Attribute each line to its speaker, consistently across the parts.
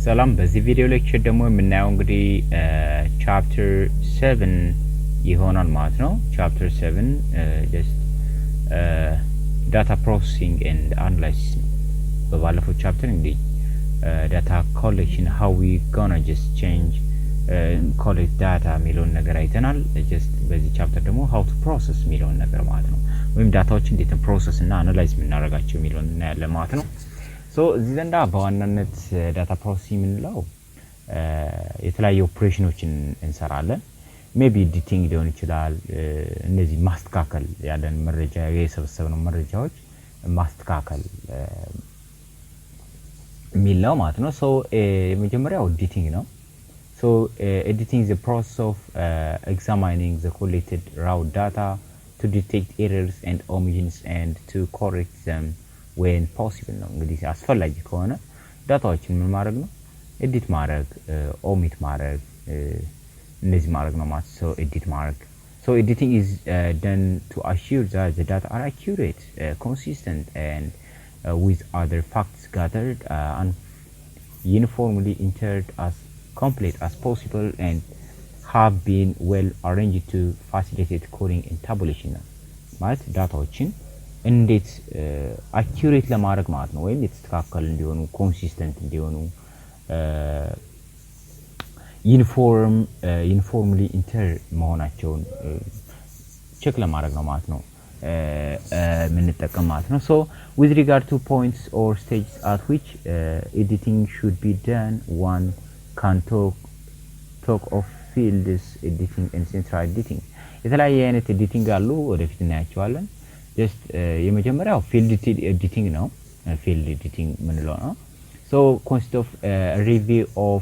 Speaker 1: ሰላም በዚህ ቪዲዮ ሌክቸር ደግሞ የምናየው እንግዲህ ቻፕተር 7 ይሆናል ማለት ነው። ቻፕተር 7 just data processing and analysis ነው። በባለፈው ቻፕተር እንግዲህ data collection how we gonna just change collect data የሚለውን ነገር አይተናል። just በዚህ ቻፕተር ደግሞ how to process የሚለውን ነገር ማለት ነው። ወይም ዳታዎች እንዴት ፕሮሰስ እና አናላይዝ የምናደርጋቸው የሚለውን እናያለን ማለት ነው። ሶ እዚህ ዘንዳ በዋናነት ዳታ ፕሮሰሲንግ የምንለው የተለያዩ ኦፕሬሽኖችን እንሰራለን። ሜቢ ኤዲቲንግ ሊሆን ይችላል። እነዚህ ማስተካከል ያለን መረጃ የሰበሰብነው መረጃዎች ማስተካከል የሚለው ማለት ነው። ሶ የመጀመሪያው ኤዲቲንግ ነው። ሶ ኤዲቲንግ is the process of examining the collected raw data to detect errors and omissions and to correct them when possible ነው። እንግዲህ አስፈላጊ ከሆነ ዳታዎችን ምን ማድረግ ነው? ኤዲት ማድረግ፣ ኦሚት ማድረግ፣ እነዚህ ማድረግ ነው ማለት ነው። ኤዲት ማድረግ so editing is done to assure that the data are accurate, consistent and with other facts gathered and uniformly entered as complete as possible and have been well arranged to facilitate coding and tabulation ነው ማለት ዳታዎችን እንዴት አኪዩሬት ለማድረግ ማለት ነው። ወይም የተስተካከለ እንዲሆኑ፣ ኮንሲስተንት እንዲሆኑ፣ ዩኒፎርምሊ ኢንተር መሆናቸውን ቼክ ለማድረግ ነው ማለት ነው የምንጠቀም ማለት ነው። so with regard to points or stages at which editing should be done, one can talk of fields editing and central editing። የተለያየ አይነት ኤዲቲንግ አሉ፣ ወደፊት እናያቸዋለን። just የመጀመሪያው field editing ነው። field editing ምንለው ነው? so consists of review of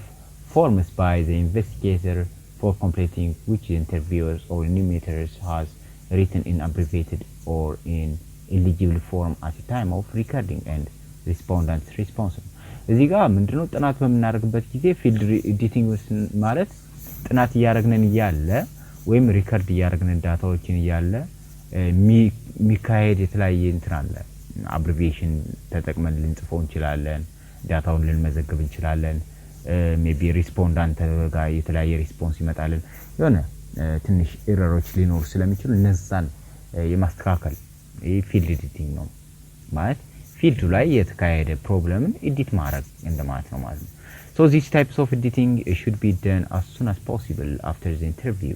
Speaker 1: forms by the investigator for completing which the interviewers or enumerators has written in abbreviated or in illegible form at the time of recording and respondents response። እዚህ ጋር ምንድነው ጥናት በመናደርግበት ጊዜ field editing ማለት ጥናት እያደረግን እያለ ወይም ሪከርድ እያደረግን ዳታዎችን እያለ ሚካሄድ የተለያየ እንትን አለ። አብሪቪዬሽን ተጠቅመን ልንጽፈው እንችላለን፣ ዳታውን ልንመዘግብ እንችላለን። ሜቢ ሪስፖንዳንት ጋር የተለያየ ሪስፖንስ ይመጣልን፣ የሆነ ትንሽ ኤረሮች ሊኖሩ ስለሚችሉ እነዛን የማስተካከል ፊልድ ኤዲቲንግ ነው ማለት ፊልዱ ላይ የተካሄደ ፕሮብለምን ኤዲት ማድረግ እንደማለት ነው ማለት ነው። so these types of editing should be done as soon as possible after the interview,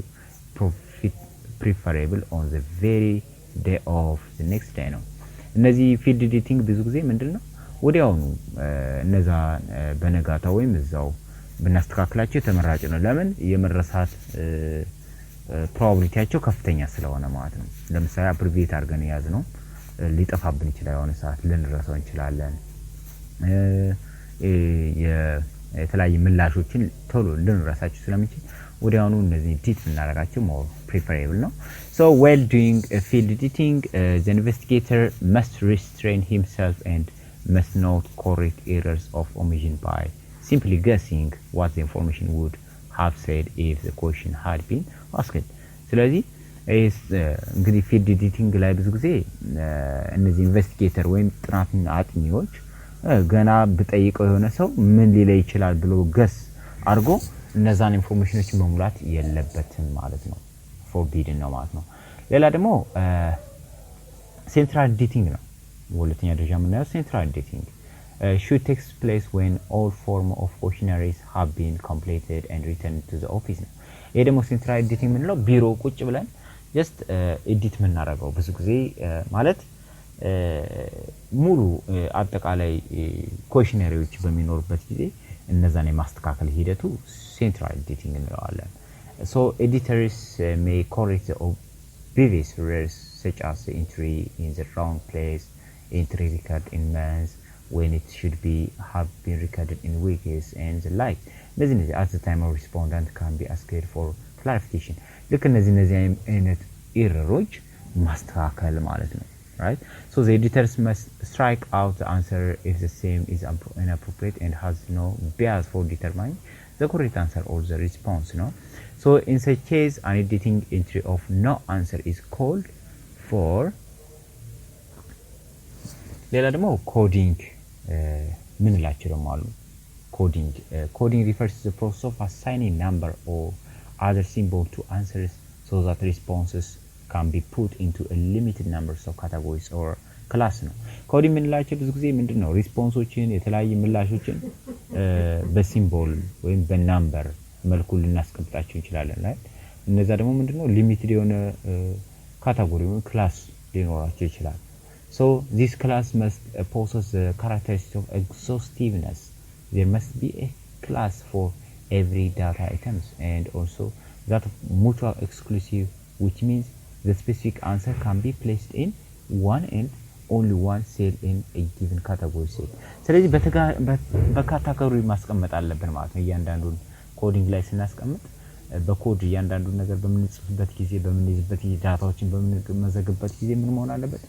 Speaker 1: preferable on the very day of the next day ነው። እነዚህ ፊልድ ኤዲቲንግ ብዙ ጊዜ ምንድነው ወዲያውኑ እነዛ በነጋታው ወይም እዛው ብናስተካክላቸው ተመራጭ ነው። ለምን? የመረሳት ፕሮባቢሊቲያቸው ከፍተኛ ስለሆነ ማለት ነው። ለምሳሌ አብሪቪዬት አድርገን ያዝነው ሊጠፋብን ይችላል፣ የሆነ ሰዓት ልንረሳው እንችላለን። የተለያየ ምላሾችን ቶሎ ልንረሳቸው ስለሚችል ወዲያውኑ እነዚህ ኤዲት ብናደርጋቸው more preferable ነው። so while doing field editing, the investigator must restrain himself and must not correct errors of omission by simply guessing what the information would have said if the question had been asked። ስለዚህ እንግዲህ ፊልድ ኤዲቲንግ ላይ ብዙ ጊዜ እነዚህ ኢንቨስቲጌተር ወይም ጥናት አጥኚዎች ገና በጠይቀው የሆነ ሰው ምን ሊለይ ይችላል ብሎ ገስ አድርጎ እነዛን ኢንፎርሜሽኖች መሙላት የለበትም ማለት ነው። ፎርቢድን ነው ማለት ነው። ሌላ ደግሞ ሴንትራል ኤዲቲንግ ነው። ሁለተኛ ደረጃ የምናየው ሴንትራል ኤዲቲንግ should take place when all form of questionnaires have been completed and returned to the office ነው። ይሄ ደግሞ ሴንትራል ኤዲቲንግ የምንለው ቢሮ ቁጭ ብለን just ኤዲት የምናደርገው ብዙ ጊዜ ማለት ሙሉ አጠቃላይ ኩዌሽነሪዎች በሚኖርበት ጊዜ እነዛን የማስተካከል ሂደቱ ሴንትራል ኤዲቲንግ እንለዋለን። so editors may correct the obvious errors such as the entry in the wrong place, entry record in months when it should be have been recorded in weeks and the like. እነዚህ at the time of respondent can be asked for clarification። ልክ እነዚህ አይነት ኤረሮች ማስተካከል ማለት ነው። right? so the editors must strike out the answer if the same is inappropriate and has no bias for determining the correct answer or the response no. so in such case an editing entry of no answer is called for. ሌላ ደግሞ ኮዲንግ ምን ላችሁ ደግሞ አሉ coding. Coding refers to the process of assigning number or other symbol to answers so that responses can be put into a limited number of categories or class ነው። ኮዲንግ የምንላቸው ብዙ ጊዜ ምንድነው ሪስፖንሶችን የተለያየ ምላሾችን በሲምቦል ወይም በናምበር መልኩ ልናስቀምጣቸው እንችላለን right እነዛ ደግሞ ምንድነው ሊሚትድ የሆነ ካታጎሪ ወይ ክላስ ሊኖራቸው ይችላል so this class must possess the characteristic of exhaustiveness there must be a class for every data items and also that of mutual exclusive which means the specific answer can be placed in one and only one cell in a given category cell ስለዚህ በካታጎሪ ማስቀመጥ አለብን ማለት ነው እያንዳንዱን ኮዲንግ ላይ ስናስቀምጥ በኮድ እያንዳንዱን ነገር በምንጽፍበት ጊዜ በምንይዝበት ጊዜ ዳታዎችን በምንመዘግብበት ጊዜ ምን መሆን አለበት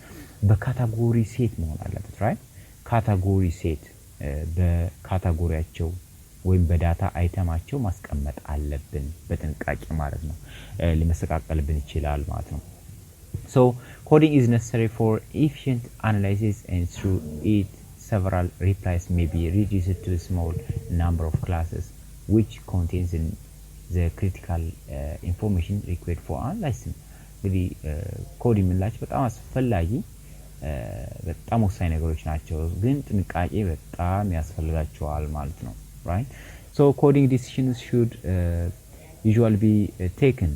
Speaker 1: በካታጎሪ ሴት መሆን አለበት right ካታጎሪ ሴት በካታጎሪያቸው ወይም በዳታ አይተማቸው ማስቀመጥ አለብን በጥንቃቄ ማለት ነው ሊመሰቃቀልብን ይችላል ማለት ነው so coding is necessary for efficient analysis and through it several replies may be reduced to a small number of classes which contains the critical information required for analysis እንግዲህ ኮዲንግ ምንላች በጣም አስፈላጊ በጣም ወሳኝ ነገሮች ናቸው ግን ጥንቃቄ በጣም ያስፈልጋቸዋል ማለት ነው right so coding decisions should usually be taken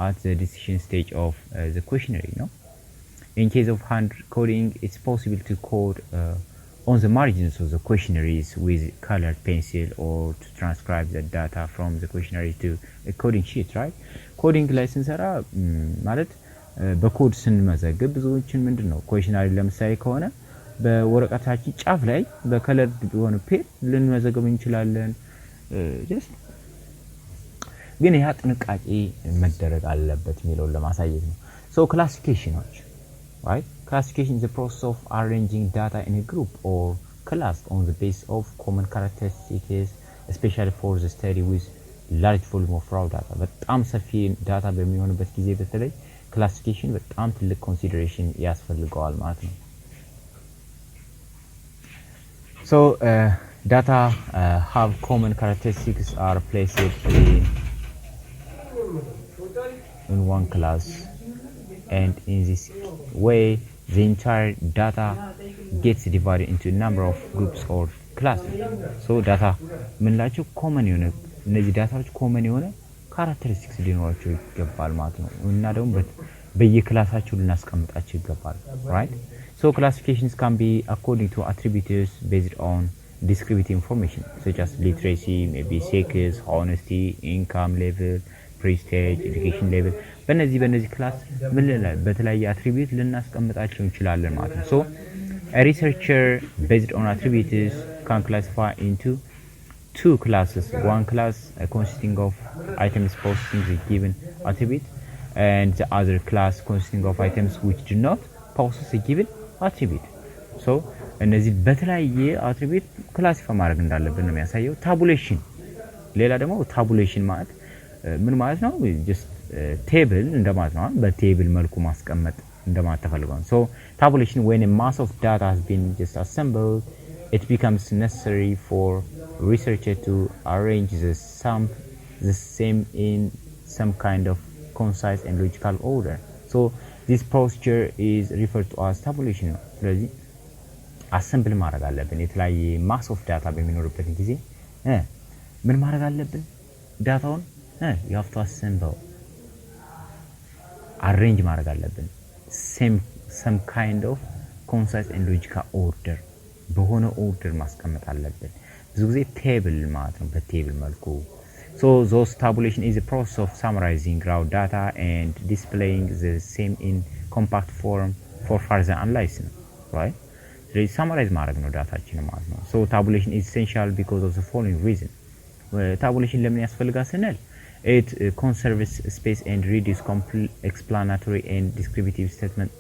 Speaker 1: at the decision stage of the questionnaire no in case of hand coding it's possible to code on the margins of the questionnaires with colored pencil or to transcribe the data from the questionnaire to a coding sheet right coding license ሰራ ማለት በኮድ ስንመዘግብ ብዙዎችን ምንድነው questionnaire ለምሳሌ ከሆነ በወረቀታችን ጫፍ ላይ በከለር የሆነ ፔን ልንመዘግብ እንችላለን just ግን ያ ጥንቃቄ መደረግ አለበት የሚለውን ለማሳየት ነው so classifications right classification is the process of arranging data in a group or class on the basis of common characteristics especially for the study with large volume of raw data በጣም ሰፊ ዳታ በሚሆንበት ጊዜ በተለይ classification በጣም ትልቅ consideration ያስፈልጋል ማለት ነው so data have common characteristics are placed in one class and in this way the entire data gets divided into a number of groups or classes so data ምንላቸው common የሆነ እነዚህ ዳታዎች common የሆነ characteristics ሊኖራቸው ይገባል ማለት ነው እና ደግሞ በየክላሳቸው ልናስቀምጣቸው ይገባል right so classifications can be according to attributes based on descriptive information such as literacy maybe sex honesty income level prestige education level በእነዚህ ክላስ ምን ላይ በተለያየ አትሪቢዩት ልናስቀምጣቸው እንችላለን ማለት ነው so a researcher based on attributes can classify into two classes one class consisting of items possessing the given attribute and the other class consisting of items which do not possess a given attribute so እነዚህ በተለያየ አትሪቢዩት ክላሲፋይ ማድረግ እንዳለብን ነው የሚያሳየው tabulation ሌላ ደግሞ tabulation ማለት ምን ማለት ነው just table እንደማለት ነው በቴብል መልኩ ማስቀመጥ እንደማለት ተፈልጓል so tabulation when a mass of data has been just assembled it becomes necessary for researcher to arrange the same in some kind of concise and logical order so this procedure is referred to as tabulation ስለዚህ assemble ማድረግ አለብን የተለያየ mass of data በሚኖርበት ጊዜ ምን ማድረግ አለብን ዳታውን you have to assemble arrange ማድረግ አለብን some kind of concise and logical order በሆነ order ማስቀመጥ አለብን ብዙ ጊዜ table ማለት ነው በቴብል መልኩ so those tabulation is a process of summarizing raw data and displaying the same in compact form for further analysis right so summarize ማድረግ ነው ዳታችን ማለት ነው so tabulation is essential because of the following reason tabulation ለምን ያስፈልጋል ስንል it conserves space and reduce explanatory and descriptive statement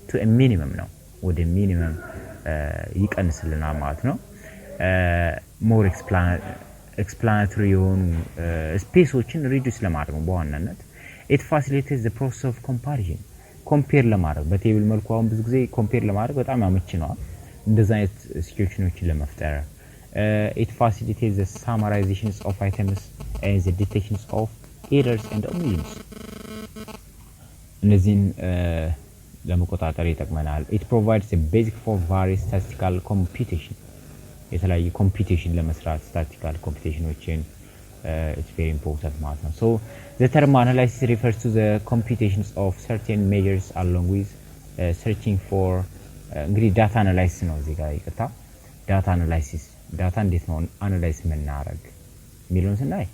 Speaker 1: to a minimum ነው ወደ minimum ይቀንስልናል ማለት ነው more explanatory የሆኑ ስፔሶችን reduce ለማድረግ ነው በዋናነት it facilitates the process of comparison compare ለማድረግ በቴብል መልኩ አሁን ብዙ ጊዜ compare ለማድረግ በጣም አመቺ ነው እንደዛ አይነት ሲቹዌሽኖችን ለመፍጠር It facilitates the summarizations of items and the detections of errors and omissions. እነዚህን ለመቆጣጠር ይጠቅመናል። It provides a basic for various statistical computation. የተለያዩ computation ለመስራት statistical computationዎችን it's very important ማለት ነው. So the term analysis refers to the computations of certain measures along with searching for እንግዲህ ዳታ አናላይሲስ ነው እዚህ ጋር ይቅርታ ዳታ አናላይሲስ ዳታ እንዴት ነው አናላይዝ መናረግ የሚለውን ስናይ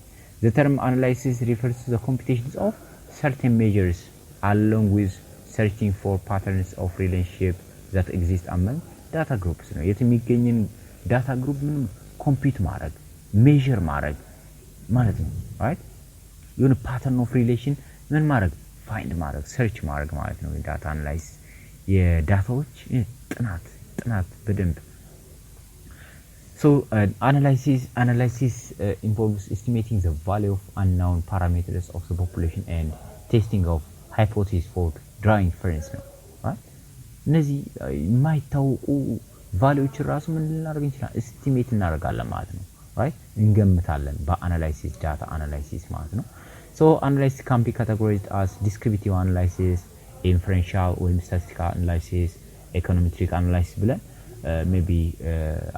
Speaker 1: the term analysis refers to the computations of certain measures along with searching for patterns of relationship that exist among data groups ነው የሚገኝን ዳታ ግሩፕ ምን ኮምፒውት ማድረግ ሜዠር ማድረግ ማለት ነው right የሆነ pattern of relation ምን ማድረግ ፋይንድ ማድረግ ሰርች ማድረግ ማለት ነው ዳታ አናላይሲስ የዳታዎች ጥናት በደንብ So analysis involves estimating the value of unknown parameters of the population and testing of hypotheses for drawing inference ነው right እነዚህ የማይታወቁ ቫልዩዎች ራሱ ምን ልናደርግ እንችላለን ኤስቲሜት እናደርጋለን ማለት ነው right እንገምታለን በአናላይሲስ ዳታ አናላይሲስ ማለት ነው So analysis can be categorized as descriptive analysis inferential or statistical analysis econometric analysis ብለን maybe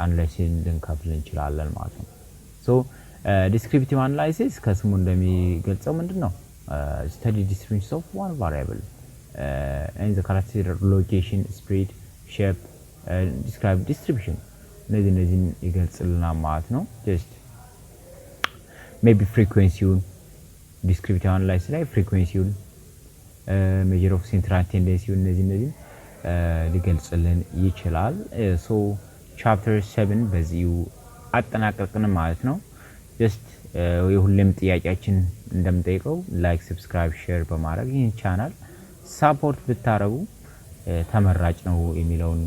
Speaker 1: analysis ልንከፍል እንችላለን ማለት ነው So descriptive analysis ከስሙ እንደሚገልጸው ምንድነው study distributions of one variable and the character location spread shape describe distribution እነዚህን ይገልጽልናል ማለት ነው just maybe frequency descriptive analysis ላይ frequency measure of central tendency እነዚህ ሊገልጽልን ይችላል so chapter 7 በዚሁ አጠናቀቅን ማለት ነው just የሁሉም ጥያቄያችን እንደምጠይቀው ላይክ ሰብስክራይብ ሼር በማድረግ ይህን ቻናል ሰፖርት ብታረጉ ተመራጭ ነው የሚለውን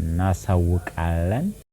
Speaker 1: እናሳውቃለን